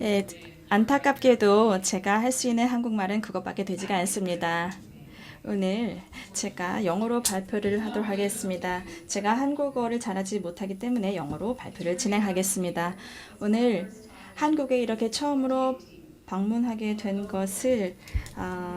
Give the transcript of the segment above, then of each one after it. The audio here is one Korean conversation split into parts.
예, 안타깝게도 제가 할 수 있는 한국말은 그것밖에 되지가 않습니다. 오늘 제가 영어로 발표를 하도록 하겠습니다. 제가 한국어를 잘하지 못하기 때문에 영어로 발표를 진행하겠습니다. 오늘 한국에 이렇게 처음으로 방문하게 된 것을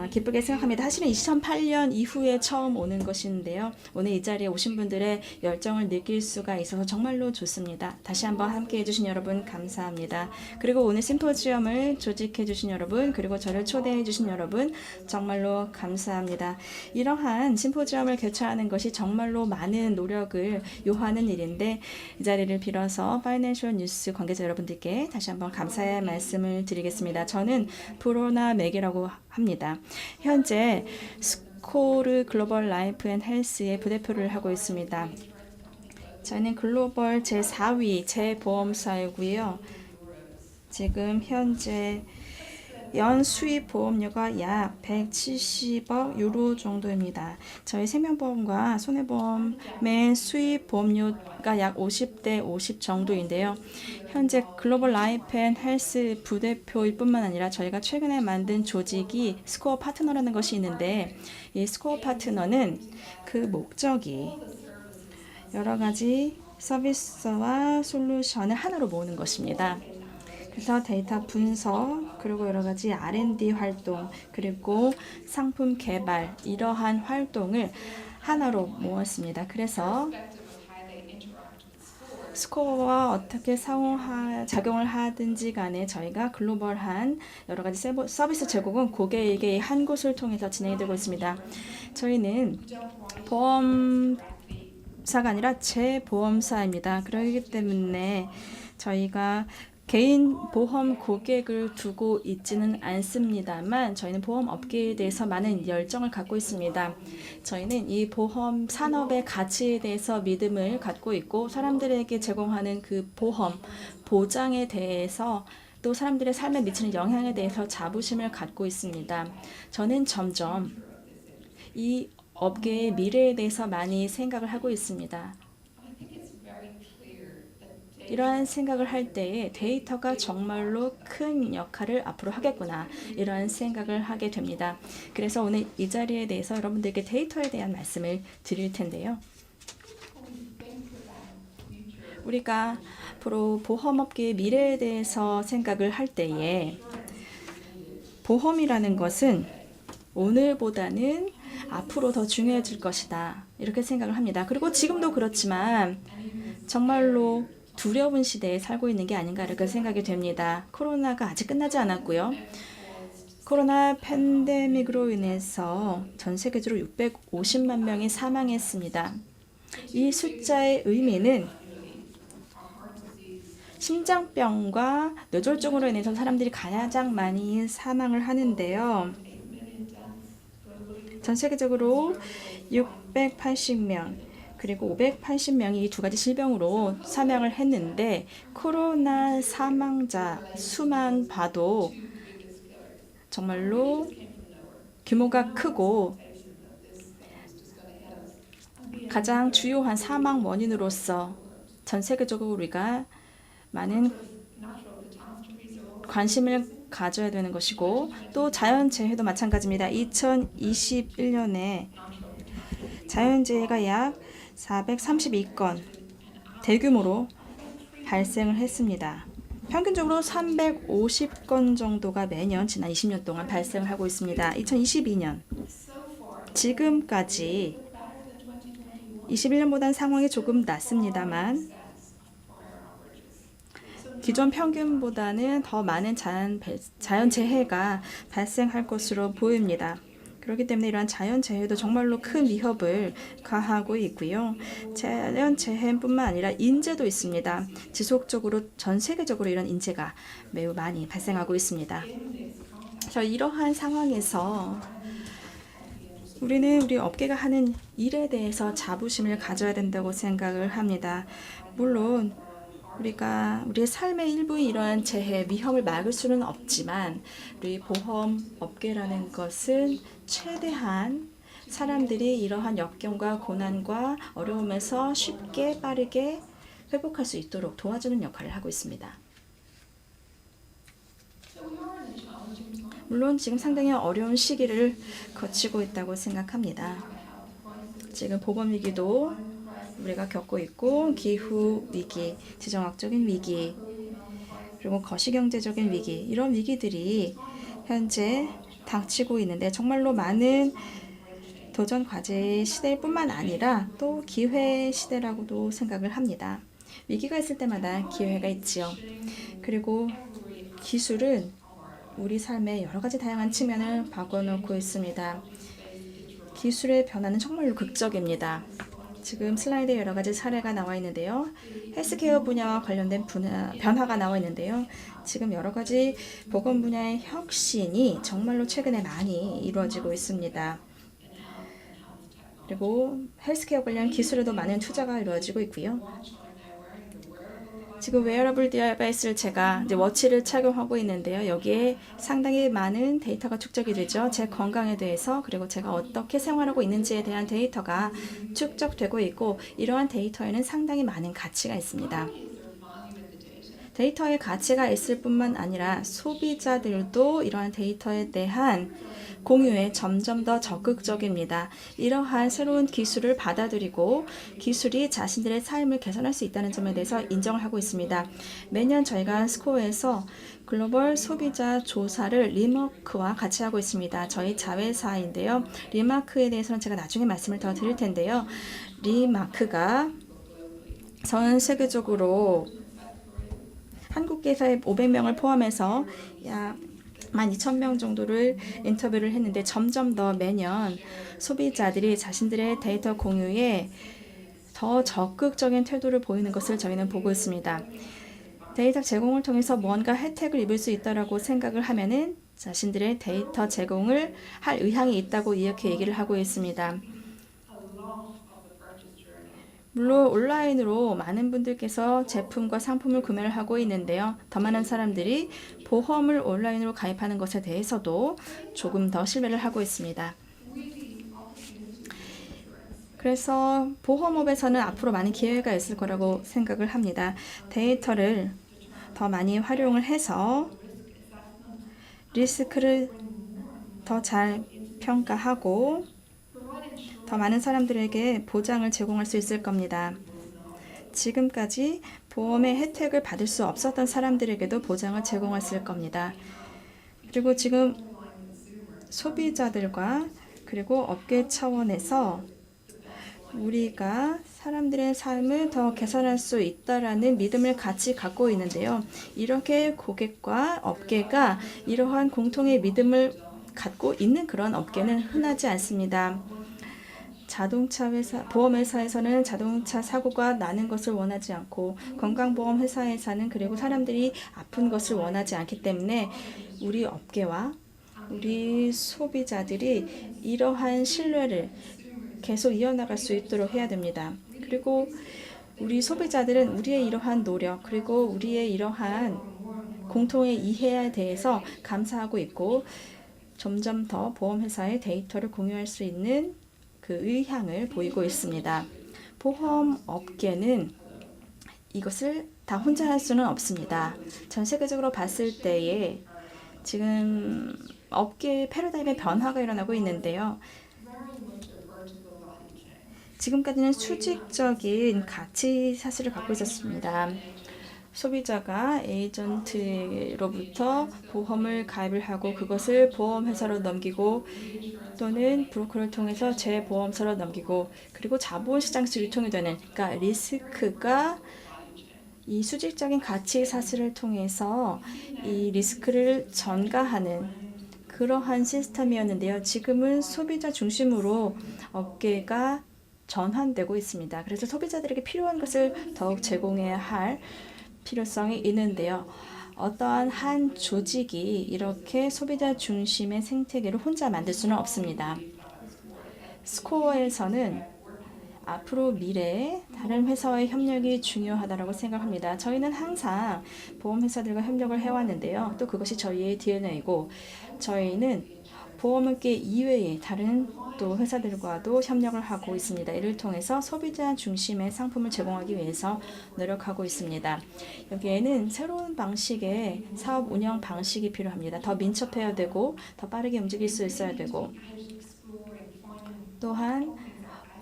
기쁘게 생각합니다. 사실은 2008년 이후에 처음 오는 것인데요. 오늘 이 자리에 오신 분들의 열정을 느낄 수가 있어서 정말로 좋습니다. 다시 한번 함께 해주신 여러분 감사합니다. 그리고 오늘 심포지엄을 조직해 주신 여러분, 그리고 저를 초대해 주신 여러분 정말로 감사합니다. 이러한 심포지엄을 개최하는 것이 정말로 많은 노력을 요하는 일인데, 이 자리를 빌어서 파이낸셜 뉴스 관계자 여러분들께 다시 한번 감사의 말씀을 드리겠습니다. 저는 브로나 맥이라고 합니다. 현재 스코르 글로벌 라이프 앤 헬스의 부대표를 하고 있습니다. 저는 글로벌 제4위 재보험사이고요. 지금 현재 연 수입 보험료가 약 170억 유로 정도입니다. 저희 생명보험과 손해보험의 수입 보험료가 약 50대 50 정도인데요. 현재 글로벌 라이프 앤 헬스 부대표일 뿐만 아니라 저희가 최근에 만든 조직이 스코어 파트너라는 것이 있는데, 이 스코어 파트너는 그 목적이 여러 가지 서비스와 솔루션을 하나로 모으는 것입니다. 그래서 데이터 분석, 그리고 여러 가지 R&D 활동, 그리고 상품 개발, 이러한 활동을 하나로 모았습니다. 그래서 스코어와 어떻게 작용을 하든지 간에 저희가 글로벌한 여러 가지 서비스 제공은 고객에게 한 곳을 통해서 진행이 되고 있습니다. 저희는 보험사가 아니라 재보험사입니다. 그렇기 때문에 저희가 개인 보험 고객을 두고 있지는 않습니다만, 저희는 보험 업계에 대해서 많은 열정을 갖고 있습니다. 저희는 이 보험 산업의 가치에 대해서 믿음을 갖고 있고, 사람들에게 제공하는 그 보험 보장에 대해서, 또 사람들의 삶에 미치는 영향에 대해서 자부심을 갖고 있습니다. 저는 점점 이 업계의 미래에 대해서 많이 생각을 하고 있습니다. 이러한 생각을 할 때에 데이터가 정말로 큰 역할을 앞으로 하겠구나, 이러한 생각을 하게 됩니다. 그래서 오늘 이 자리에 대해서 여러분들께 데이터에 대한 말씀을 드릴 텐데요. 우리가 앞으로 보험업계의 미래에 대해서 생각을 할 때에 보험이라는 것은 오늘보다는 앞으로 더 중요해질 것이다, 이렇게 생각을 합니다. 그리고 지금도 그렇지만 정말로 두려운 시대에 살고 있는 게 아닌가, 이렇게 생각이 됩니다. 코로나가 아직 끝나지 않았고요. 코로나 팬데믹으로 인해서 전 세계적으로 650만 명이 사망했습니다. 이 숫자의 의미는 심장병과 뇌졸중으로 인해서 사람들이 가장 많이 사망을 하는데요. 전 세계적으로 680명, 그리고 580명이 이 두 가지 질병으로 사망을 했는데, 코로나 사망자 수만 봐도 정말로 규모가 크고 가장 주요한 사망 원인으로서 전 세계적으로 우리가 많은 관심을 가져야 되는 것이고, 또 자연재해도 마찬가지입니다. 2021년에 자연재해가 약 432건 대규모로 발생을 했습니다. 평균적으로 350건 정도가 매년 지난 20년 동안 발생을 하고 있습니다. 2022년 지금까지 21년보다는 상황이 조금 낮습니다만, 기존 평균보다는 더 많은 자연재해가 발생할 것으로 보입니다. 그렇기 때문에 이러한 자연재해도 정말로 큰 위협을 가하고 있고요. 자연재해뿐만 아니라 인재도 있습니다. 지속적으로 전 세계적으로 이런 인재가 매우 많이 발생하고 있습니다. 이러한 상황에서 우리는 우리 업계가 하는 일에 대해서 자부심을 가져야 된다고 생각을 합니다. 물론 우리가 우리의 삶의 일부인 이러한 재해, 위험을 막을 수는 없지만, 우리 보험 업계라는 것은 최대한 사람들이 이러한 역경과 고난과 어려움에서 쉽게 빠르게 회복할 수 있도록 도와주는 역할을 하고 있습니다. 물론 지금 상당히 어려운 시기를 거치고 있다고 생각합니다. 지금 보건 위기도 우리가 겪고 있고, 기후 위기, 지정학적인 위기, 그리고 거시경제적인 위기, 이런 위기들이 현재 닥치고 있는데 정말로 많은 도전 과제 시대일 뿐만 아니라 또 기회 시대라고도 생각을 합니다. 위기가 있을 때마다 기회가 있지요. 그리고 기술은 우리 삶의 여러 가지 다양한 측면을 바꿔놓고 있습니다. 기술의 변화는 정말로 극적입니다. 지금 슬라이드에 여러 가지 사례가 나와 있는데요. 헬스케어 분야와 관련된 변화가 나와 있는데요. 지금 여러 가지 보건 분야의 혁신이 정말로 최근에 많이 이루어지고 있습니다. 그리고 헬스케어 관련 기술에도 많은 투자가 이루어지고 있고요. 지금 웨어러블 디바이스를 제가 이제 워치를 착용하고 있는데요. 여기에 상당히 많은 데이터가 축적이 되죠. 제 건강에 대해서, 그리고 제가 어떻게 생활하고 있는지에 대한 데이터가 축적되고 있고, 이러한 데이터에는 상당히 많은 가치가 있습니다. 데이터에 가치가 있을 뿐만 아니라 소비자들도 이러한 데이터에 대한 공유에 점점 더 적극적입니다. 이러한 새로운 기술을 받아들이고 기술이 자신들의 삶을 개선할 수 있다는 점에 대해서 인정을 하고 있습니다. 매년 저희가 스코어에서 글로벌 소비자 조사를 리마크와 같이 하고 있습니다. 저희 자회사인데요. 리마크에 대해서는 제가 나중에 말씀을 더 드릴 텐데요. 리마크가 전 세계적으로 한국 회사의 500명을 포함해서 약 12,000명 정도를 인터뷰를 했는데 점점 더 매년 소비자들이 자신들의 데이터 공유에 더 적극적인 태도를 보이는 것을 저희는 보고 있습니다. 데이터 제공을 통해서 뭔가 혜택을 입을 수 있다고 생각을 하면은 자신들의 데이터 제공을 할 의향이 있다고 이렇게 얘기를 하고 있습니다. 물론 온라인으로 많은 분들께서 제품과 상품을 구매를 하고 있는데요. 더 많은 사람들이 보험을 온라인으로 가입하는 것에 대해서도 조금 더 신뢰를 하고 있습니다. 그래서 보험업에서는 앞으로 많은 기회가 있을 거라고 생각을 합니다. 데이터를 더 많이 활용을 해서 리스크를 더 잘 평가하고 더 많은 사람들에게 보장을 제공할 수 있을 겁니다. 지금까지 보험의 혜택을 받을 수 없었던 사람들에게도 보장을 제공했을 겁니다. 그리고 지금 소비자들과 그리고 업계 차원에서 우리가 사람들의 삶을 더 개선할 수 있다라는 믿음을 같이 갖고 있는데요. 이렇게 고객과 업계가 이러한 공통의 믿음을 갖고 있는 그런 업계는 흔하지 않습니다. 자동차 회사, 보험회사에서는 자동차 사고가 나는 것을 원하지 않고 건강보험 회사에서는 그리고 사람들이 아픈 것을 원하지 않기 때문에 우리 업계와 우리 소비자들이 이러한 신뢰를 계속 이어나갈 수 있도록 해야 됩니다. 그리고 우리 소비자들은 우리의 이러한 노력 그리고 우리의 이러한 공통의 이해에 대해서 감사하고 있고 점점 더 보험회사의 데이터를 공유할 수 있는 그 의향을 보이고 있습니다. 보험 업계는 이것을 다 혼자 할 수는 없습니다. 전 세계적으로 봤을 때에 지금 업계의 패러다임의 변화가 일어나고 있는데요. 지금까지는 수직적인 가치 사슬을 갖고 있었습니다. 소비자가 에이전트로부터 보험을 가입을 하고 그것을 보험회사로 넘기고 또는 브로커를 통해서 재보험사로 넘기고 그리고 자본시장에서 유통이 되는 그러니까 리스크가 이 수직적인 가치 사슬을 통해서 이 리스크를 전가하는 그러한 시스템이었는데요. 지금은 소비자 중심으로 업계가 전환되고 있습니다. 그래서 소비자들에게 필요한 것을 더욱 제공해야 할 필요성이 있는데요. 어떠한 한 조직이 이렇게 소비자 중심의 생태계를 혼자 만들 수는 없습니다. 스코어에서는 앞으로 미래에 다른 회사와의 협력이 중요하다고 생각합니다. 저희는 항상 보험회사들과 협력을 해왔는데요. 또 그것이 저희의 DNA이고 저희는 보험업계 이외의 다른 또 회사들과도 협력을 하고 있습니다. 이를 통해서 소비자 중심의 상품을 제공하기 위해서 노력하고 있습니다. 여기에는 새로운 방식의 사업 운영 방식이 필요합니다. 더 민첩해야 되고 더 빠르게 움직일 수 있어야 되고 또한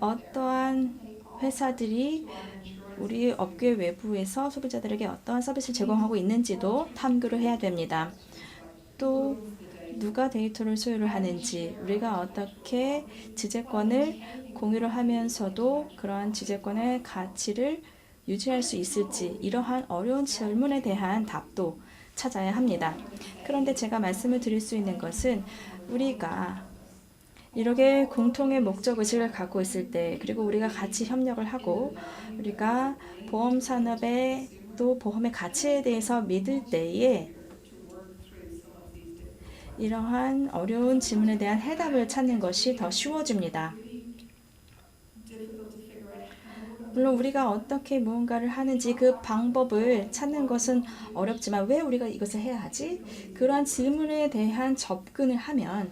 어떠한 회사들이 우리 업계 외부에서 소비자들에게 어떠한 서비스를 제공하고 있는지도 탐구를 해야 됩니다. 또 누가 데이터를 소유를 하는지, 우리가 어떻게 지재권을 공유를 하면서도 그러한 지재권의 가치를 유지할 수 있을지, 이러한 어려운 질문에 대한 답도 찾아야 합니다. 그런데 제가 말씀을 드릴 수 있는 것은 우리가 이렇게 공통의 목적의식을 갖고 있을 때, 그리고 우리가 같이 협력을 하고 우리가 보험 산업의 또 보험의 가치에 대해서 믿을 때에 이러한 어려운 질문에 대한 해답을 찾는 것이 더 쉬워집니다. 물론 우리가 어떻게 무언가를 하는지 그 방법을 찾는 것은 어렵지만 왜 우리가 이것을 해야 하지? 그러한 질문에 대한 접근을 하면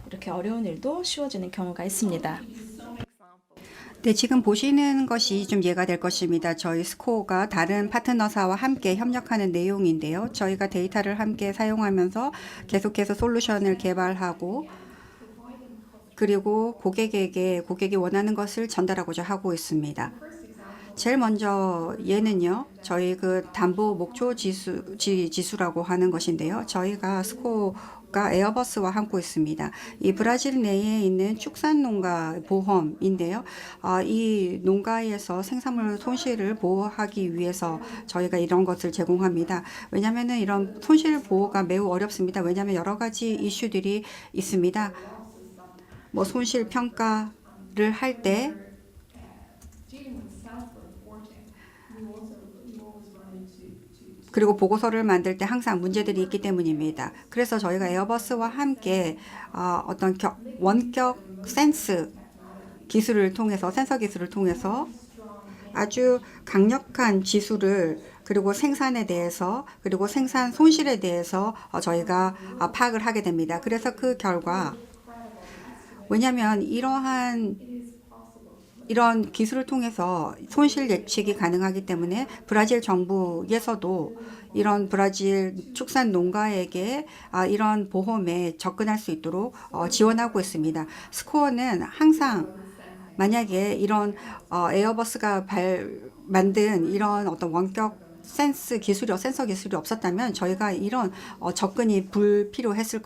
이렇게 어려운 일도 쉬워지는 경우가 있습니다. 네, 지금 보시는 것이 좀 이해가 될 것입니다. 저희 스코어가 다른 파트너사와 함께 협력하는 내용인데요. 저희가 데이터를 함께 사용하면서 계속해서 솔루션을 개발하고 그리고 고객에게 고객이 원하는 것을 전달하고자 하고 있습니다. 제일 먼저 얘는요, 저희 그 담보 목표 지수라고 하는 것인데요. 저희가 스코어가 에어버스와 함께 있습니다. 이 브라질 내에 있는 축산 농가 보험인데요. 이 농가에서 생산물 손실을 보호하기 위해서 저희가 이런 것을 제공합니다. 왜냐하면 이런 손실 보호가 매우 어렵습니다. 왜냐하면 여러 가지 이슈들이 있습니다. 뭐 손실 평가를 할 때 그리고 보고서를 만들 때 항상 문제들이 있기 때문입니다. 그래서 저희가 에어버스와 함께 어떤 원격 센서 기술을 통해서 아주 강력한 지수를 그리고 생산에 대해서 그리고 생산 손실에 대해서 저희가 파악을 하게 됩니다. 그래서 그 결과 왜냐하면 이런 기술을 통해서 손실 예측이 가능하기 때문에 브라질 정부에서도 이런 브라질 축산 농가에게 이런 보험에 접근할 수 있도록 지원하고 있습니다. 스코어는 항상 만약에 이런 에어버스가 만든 이런 어떤 원격 센서 기술이 없었다면 저희가 이런 접근이 불가능했을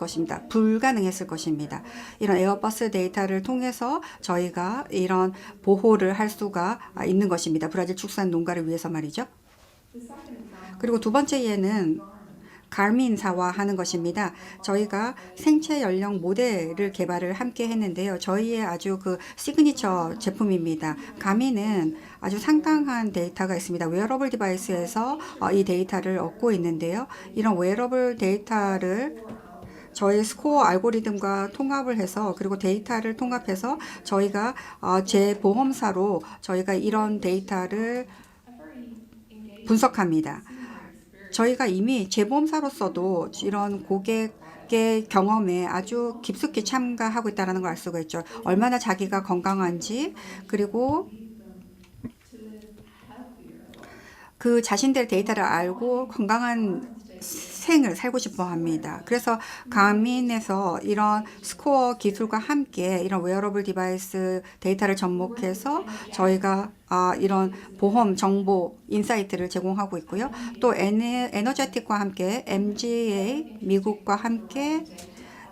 것입니다. 이런 에어버스 데이터를 통해서 저희가 이런 보호를 할 수가 있는 것입니다. 브라질 축산 농가를 위해서 말이죠. 그리고 두 번째 예는 가민사와 하는 것입니다. 저희가 생체 연령 모델을 개발을 함께 했는데요. 저희의 아주 그 시그니처 제품입니다. 가민은 아주 상당한 데이터가 있습니다. 웨어러블 디바이스에서 이 데이터를 얻고 있는데요. 이런 웨어러블 데이터를 저희 스코어 알고리즘과 통합을 해서 그리고 데이터를 통합해서 저희가 제 보험사로 저희가 이런 데이터를 분석합니다. 저희가 이미 재보험사로서도 이런 고객의 경험에 아주 깊숙이 참가하고 있다는 걸 알 수가 있죠. 얼마나 자기가 건강한지 그리고 그 자신들의 데이터를 알고 건강한 생을 살고 싶어 합니다. 그래서 가민에서 이런 스코어 기술과 함께 이런 웨어러블 디바이스 데이터를 접목해서 저희가 이런 보험 정보 인사이트를 제공하고 있고요. 또 에너제틱과 함께 MGA 미국과 함께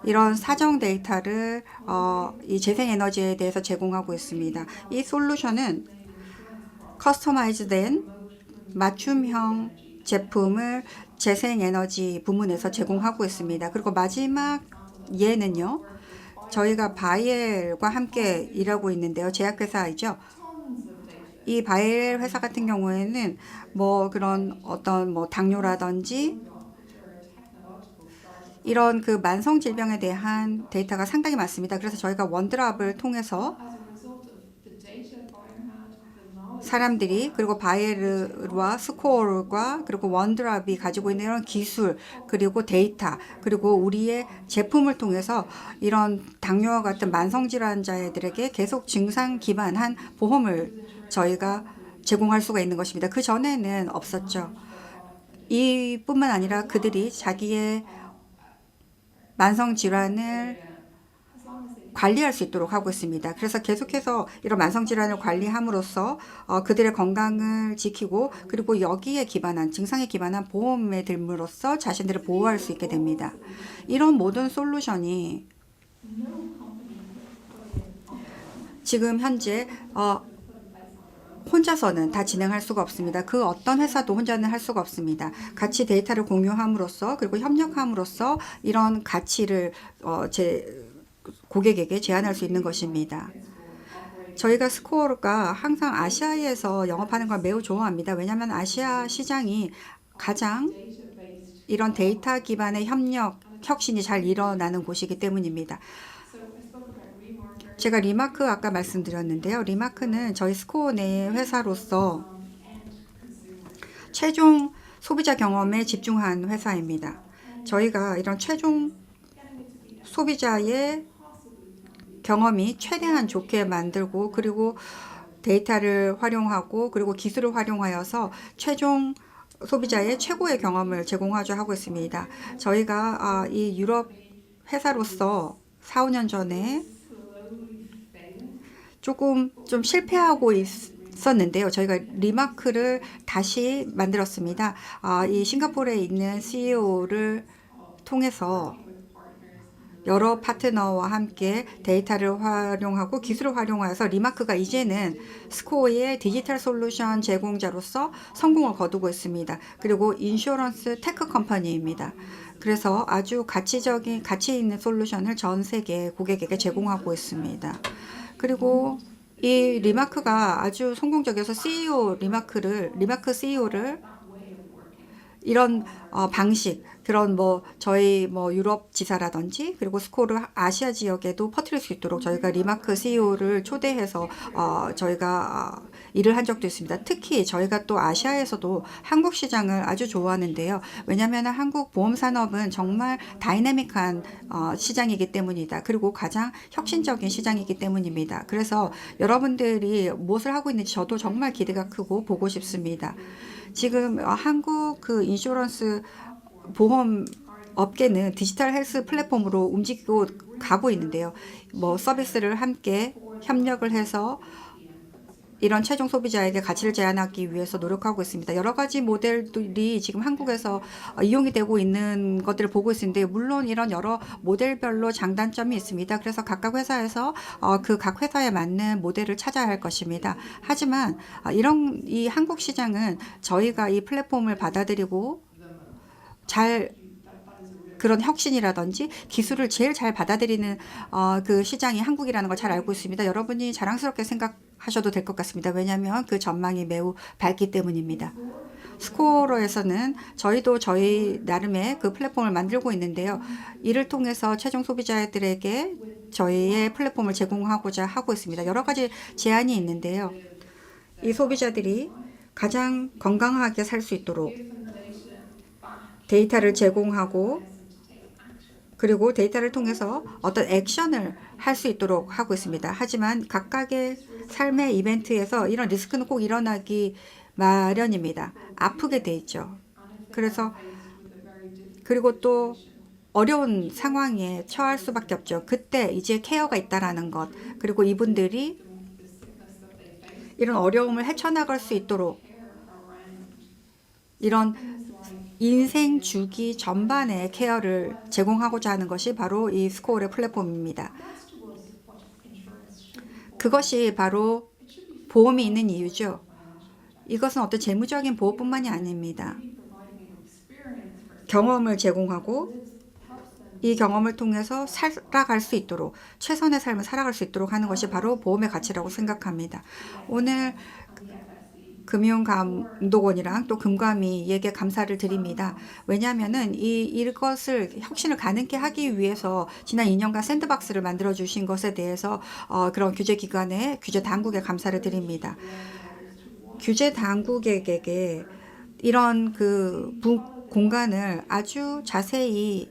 이런 사정 데이터를 이 재생에너지에 대해서 제공하고 있습니다. 이 솔루션은 커스터마이즈된 맞춤형 제품을 재생에너지 부문에서 제공하고 있습니다. 그리고 마지막 예는요. 저희가 바이엘과 함께 일하고 있는데요. 제약회사이죠. 이 바이엘 회사 같은 경우에는 뭐 그런 어떤 뭐 당뇨라든지 이런 그 만성 질병에 대한 데이터가 상당히 많습니다. 그래서 저희가 원드랍을 통해서 사람들이 그리고 바이에르와 스코어가 그리고 원드랍이 가지고 있는 이런 기술 그리고 데이터 그리고 우리의 제품을 통해서 이런 당뇨와 같은 만성질환자들에게 계속 증상 기반한 보험을 저희가 제공할 수가 있는 것입니다. 그 전에는 없었죠. 이뿐만 아니라 그들이 자기의 만성질환을 관리할 수 있도록 하고 있습니다. 그래서 계속해서 이런 만성질환을 관리함으로써 그들의 건강을 지키고 그리고 여기에 기반한 증상에 기반한 보험에 들므로써 자신들을 보호할 수 있게 됩니다. 이런 모든 솔루션이 지금 현재 혼자서는 다 진행할 수가 없습니다. 그 어떤 회사도 혼자는 할 수가 없습니다. 같이 데이터를 공유함으로써 그리고 협력함으로써 이런 가치를 제 고객에게 제안할 수 있는 것입니다. 저희가 스코어가 항상 아시아에서 영업하는 걸 매우 좋아합니다. 왜냐하면 아시아 시장이 가장 이런 데이터 기반의 협력, 혁신이 잘 일어나는 곳이기 때문입니다. 제가 리마크 아까 말씀드렸는데요. 리마크는 저희 스코어 내 회사로서 최종 소비자 경험에 집중한 회사입니다. 저희가 이런 최종 소비자의 경험이 최대한 좋게 만들고 그리고 데이터를 활용하고 그리고 기술을 활용하여서 최종 소비자의 최고의 경험을 제공하자 하고 있습니다. 저희가 이 유럽 회사로서 4, 5년 전에 조금 좀 실패하고 있었는데요. 저희가 리마크를 다시 만들었습니다. 이 싱가포르에 있는 CEO를 통해서 여러 파트너와 함께 데이터를 활용하고 기술을 활용하여서 리마크가 이제는 스코어의 디지털 솔루션 제공자로서 성공을 거두고 있습니다. 그리고 인슈런스 테크 컴퍼니입니다. 그래서 아주 가치 있는 솔루션을 전 세계 고객에게 제공하고 있습니다. 그리고 이 리마크가 아주 성공적이어서 리마크 CEO를 이런 방식, 그런 저희 유럽 지사라든지 그리고 스코어를 아시아 지역에도 퍼뜨릴 수 있도록 저희가 리마크 CEO를 초대해서 저희가 일을 한 적도 있습니다. 특히 저희가 또 아시아에서도 한국 시장을 아주 좋아하는데요. 왜냐하면 한국 보험 산업은 정말 다이내믹한 시장이기 때문이다. 그리고 가장 혁신적인 시장이기 때문입니다. 그래서 여러분들이 무엇을 하고 있는지 저도 정말 기대가 크고 보고 싶습니다. 지금 한국 그 인슈런스 보험 업계는 디지털 헬스 플랫폼으로 움직이고 가고 있는데요. 서비스를 함께 협력을 해서 이런 최종 소비자에게 가치를 제안하기 위해서 노력하고 있습니다. 여러 가지 모델들이 지금 한국에서 이용이 되고 있는 것들을 보고 있는데 물론 이런 여러 모델별로 장단점이 있습니다. 그래서 각각 회사에서 그 각 회사에 맞는 모델을 찾아야 할 것입니다. 하지만 이 한국 시장은 저희가 이 플랫폼을 받아들이고 그런 혁신이라든지 기술을 제일 잘 받아들이는 그 시장이 한국이라는 걸 잘 알고 있습니다. 여러분이 자랑스럽게 생각하셔도 될 것 같습니다. 왜냐하면 그 전망이 매우 밝기 때문입니다. 스코어로에서는 저희도 저희 나름의 그 플랫폼을 만들고 있는데요. 이를 통해서 최종 소비자들에게 저희의 플랫폼을 제공하고자 하고 있습니다. 여러 가지 제안이 있는데요. 이 소비자들이 가장 건강하게 살 수 있도록 데이터를 제공하고 그리고 데이터를 통해서 어떤 액션을 할 수 있도록 하고 있습니다. 하지만 각각의 삶의 이벤트에서 이런 리스크는 꼭 일어나기 마련입니다. 아프게 돼 있죠. 그리고 또 어려운 상황에 처할 수밖에 없죠. 그때 이제 케어가 있다라는 것, 그리고 이분들이 이런 어려움을 헤쳐나갈 수 있도록 이런 인생 주기 전반의 케어를 제공하고자 하는 것이 바로 이 스코어의 플랫폼입니다. 그것이 바로 보험이 있는 이유죠. 이것은 어떤 재무적인 보호뿐만이 아닙니다. 경험을 제공하고 이 경험을 통해서 살아갈 수 있도록 최선의 삶을 살아갈 수 있도록 하는 것이 바로 보험의 가치라고 생각합니다. 오늘 금융감독원이랑 또 금감위에게 감사를 드립니다. 왜냐하면은 이것을 혁신을 가능케 하기 위해서 지난 2년간 샌드박스를 만들어 주신 것에 대해서 그런 규제 기관에 규제 당국에 감사를 드립니다. 규제 당국에게 이런 공간을 아주 자세히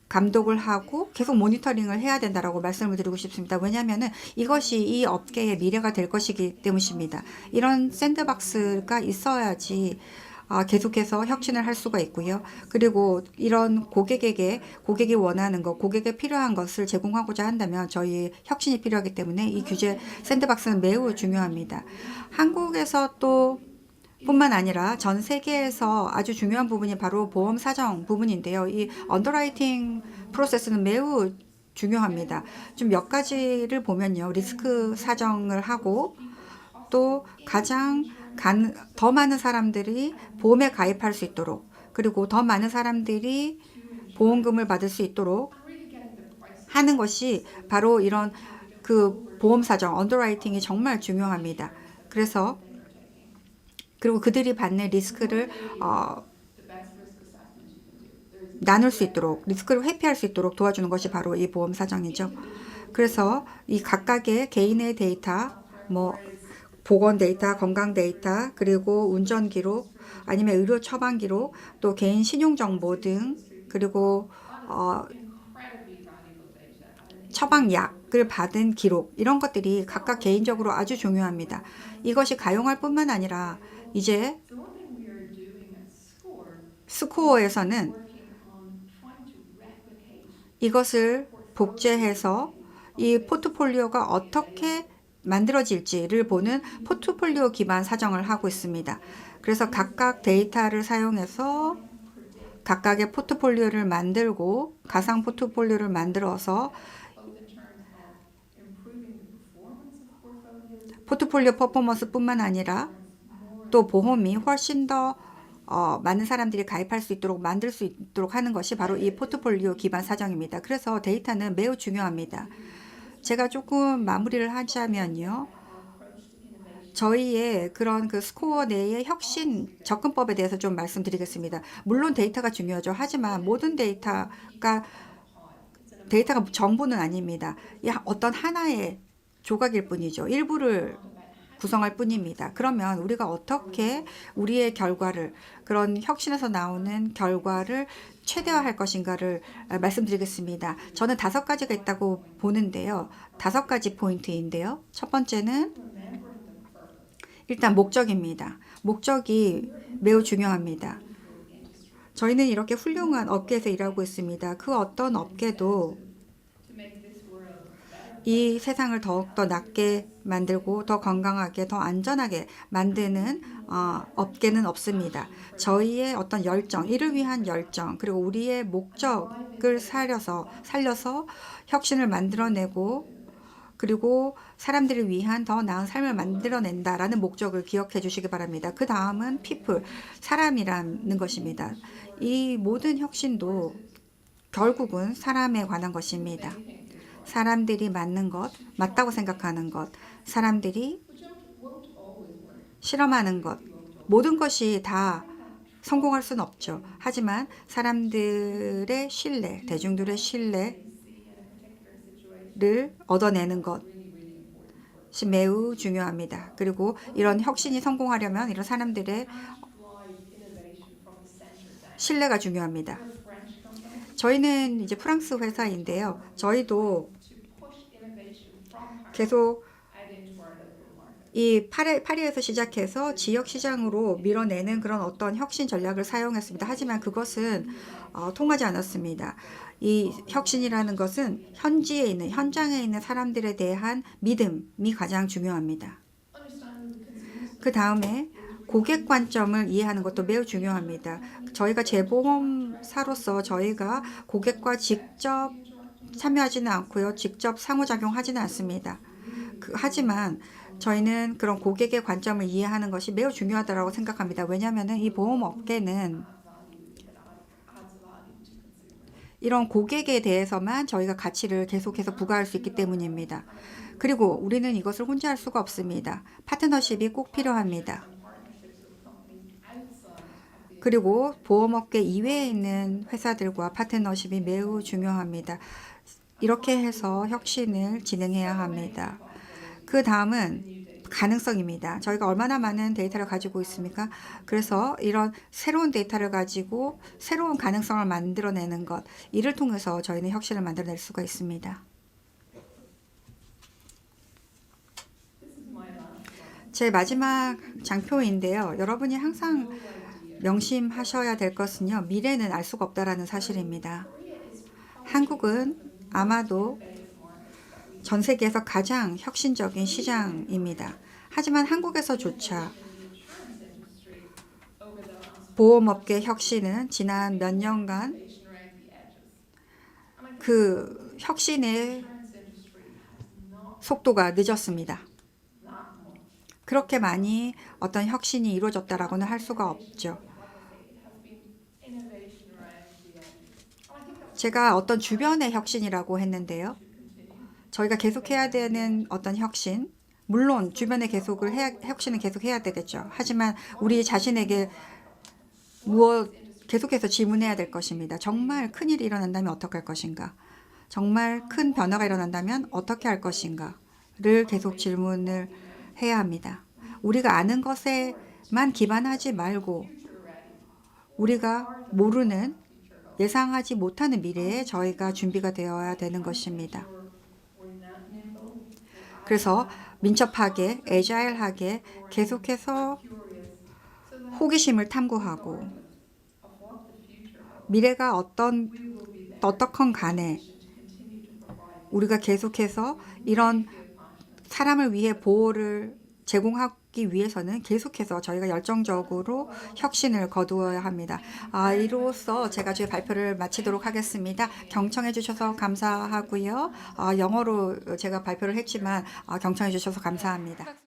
감독을 하고 계속 모니터링을 해야 된다라고 말씀을 드리고 싶습니다. 왜냐하면 이것이 이 업계의 미래가 될 것이기 때문입니다. 이런 샌드박스가 있어야지 계속해서 혁신을 할 수가 있고요. 그리고 이런 고객이 원하는 것, 고객에 필요한 것을 제공하고자 한다면 저희 혁신이 필요하기 때문에 이 규제 샌드박스는 매우 중요합니다. 한국에서 또 뿐만 아니라 전 세계에서 아주 중요한 부분이 바로 보험 사정 부분인데요. 이 언더라이팅 프로세스는 매우 중요합니다. 좀 몇 가지를 보면요. 리스크 사정을 하고 또 더 많은 사람들이 보험에 가입할 수 있도록 그리고 더 많은 사람들이 보험금을 받을 수 있도록 하는 것이 바로 이런 보험 사정, 언더라이팅이 정말 중요합니다. 그리고 그들이 받는 리스크를 나눌 수 있도록, 리스크를 회피할 수 있도록 도와주는 것이 바로 이 보험 사정이죠. 그래서 이 각각의 개인의 데이터, 보건 데이터, 건강 데이터, 그리고 운전 기록, 아니면 의료 처방 기록, 또 개인 신용 정보 등, 그리고 처방약을 받은 기록, 이런 것들이 각각 개인적으로 아주 중요합니다. 이것이 가용할 뿐만 아니라 이제 스코어에서는 이것을 복제해서 이 포트폴리오가 어떻게 만들어질지를 보는 포트폴리오 기반 사정을 하고 있습니다. 그래서 각각 데이터를 사용해서 각각의 포트폴리오를 만들고 가상 포트폴리오를 만들어서 포트폴리오 퍼포먼스뿐만 아니라 또 보험이 훨씬 더 많은 사람들이 가입할 수 있도록 만들 수 있도록 하는 것이 바로 이 포트폴리오 기반 사정입니다. 그래서 데이터는 매우 중요합니다. 제가 조금 마무리를 하자면요. 저희의 그런 스코어 내의 혁신 접근법에 대해서 좀 말씀드리겠습니다. 물론 데이터가 중요하죠. 하지만 모든 데이터가 전부는 아닙니다. 어떤 하나의 조각일 뿐이죠. 일부를 구성할 뿐입니다. 그러면 우리가 어떻게 우리의 결과를, 그런 혁신에서 나오는 결과를 최대화할 것인가를 말씀드리겠습니다. 저는 5가지가 있다고 보는데요. 5가지 포인트인데요. 첫 번째는 일단 목적입니다. 목적이 매우 중요합니다. 저희는 이렇게 훌륭한 업계에서 일하고 있습니다. 그 어떤 업계도 이 세상을 더욱더 낫게 만들고 더 건강하게 더 안전하게 만드는 업계는 없습니다. 저희의 어떤 열정, 이를 위한 열정, 그리고 우리의 목적을 살려서 혁신을 만들어내고 그리고 사람들을 위한 더 나은 삶을 만들어낸다라는 목적을 기억해 주시기 바랍니다. 그 다음은 people, 사람이라는 것입니다. 이 모든 혁신도 결국은 사람에 관한 것입니다. 사람들이 맞는 것, 맞다고 생각하는 것, 사람들이 실험하는 것, 모든 것이 다 성공할 수는 없죠. 하지만 사람들의 신뢰, 대중들의 신뢰를 얻어내는 것이 매우 중요합니다. 그리고 이런 혁신이 성공하려면 이런 사람들의 신뢰가 중요합니다. 저희는 이제 프랑스 회사인데요. 저희도 계속 이 파리에서 시작해서 지역 시장으로 밀어내는 그런 어떤 혁신 전략을 사용했습니다. 하지만 그것은 통하지 않았습니다. 이 혁신이라는 것은 현장에 있는 사람들에 대한 믿음이 가장 중요합니다. 그 다음에 고객 관점을 이해하는 것도 매우 중요합니다. 저희가 재보험사로서 저희가 고객과 직접 참여하지는 않고요. 직접 상호작용하지는 않습니다. 하지만 저희는 그런 고객의 관점을 이해하는 것이 매우 중요하다고 생각합니다. 왜냐하면 이 보험업계는 이런 고객에 대해서만 저희가 가치를 계속해서 부과할 수 있기 때문입니다. 그리고 우리는 이것을 혼자 할 수가 없습니다. 파트너십이 꼭 필요합니다. 그리고 보험업계 이외에 있는 회사들과 파트너십이 매우 중요합니다. 이렇게 해서 혁신을 진행해야 합니다. 그 다음은 가능성입니다. 저희가 얼마나 많은 데이터를 가지고 있습니까? 그래서 이런 새로운 데이터를 가지고 새로운 가능성을 만들어내는 것, 이를 통해서 저희는 혁신을 만들어낼 수가 있습니다. 제 마지막 장표인데요. 여러분이 항상 명심하셔야 될 것은요. 미래는 알 수가 없다라는 사실입니다. 한국은 아마도 전 세계에서 가장 혁신적인 시장입니다. 하지만 한국에서조차 보험업계 혁신은 지난 몇 년간 그 혁신의 속도가 늦었습니다. 그렇게 많이 어떤 혁신이 이루어졌다라고는 할 수가 없죠. 제가 어떤 주변의 혁신이라고 했는데요. 저희가 계속해야 되는 어떤 혁신, 물론 주변에 혁신은 계속해야 되겠죠. 하지만 우리 자신에게 계속해서 질문해야 될 것입니다. 정말 큰일이 일어난다면 어떻게 할 것인가? 정말 큰 변화가 일어난다면 어떻게 할 것인가?를 계속 질문을 해야 합니다. 우리가 아는 것에만 기반하지 말고 우리가 모르는 예상하지 못하는 미래에 저희가 준비가 되어야 되는 것입니다. 그래서 민첩하게, 애자일하게 계속해서 호기심을 탐구하고 미래가 어떻건 간에 우리가 계속해서 이런 사람을 위해 보호를 제공하기 위해서는 계속해서 저희가 열정적으로 혁신을 거두어야 합니다. 이로써 제가 제 발표를 마치도록 하겠습니다. 경청해 주셔서 감사하고요. 영어로 제가 발표를 했지만 경청해 주셔서 감사합니다.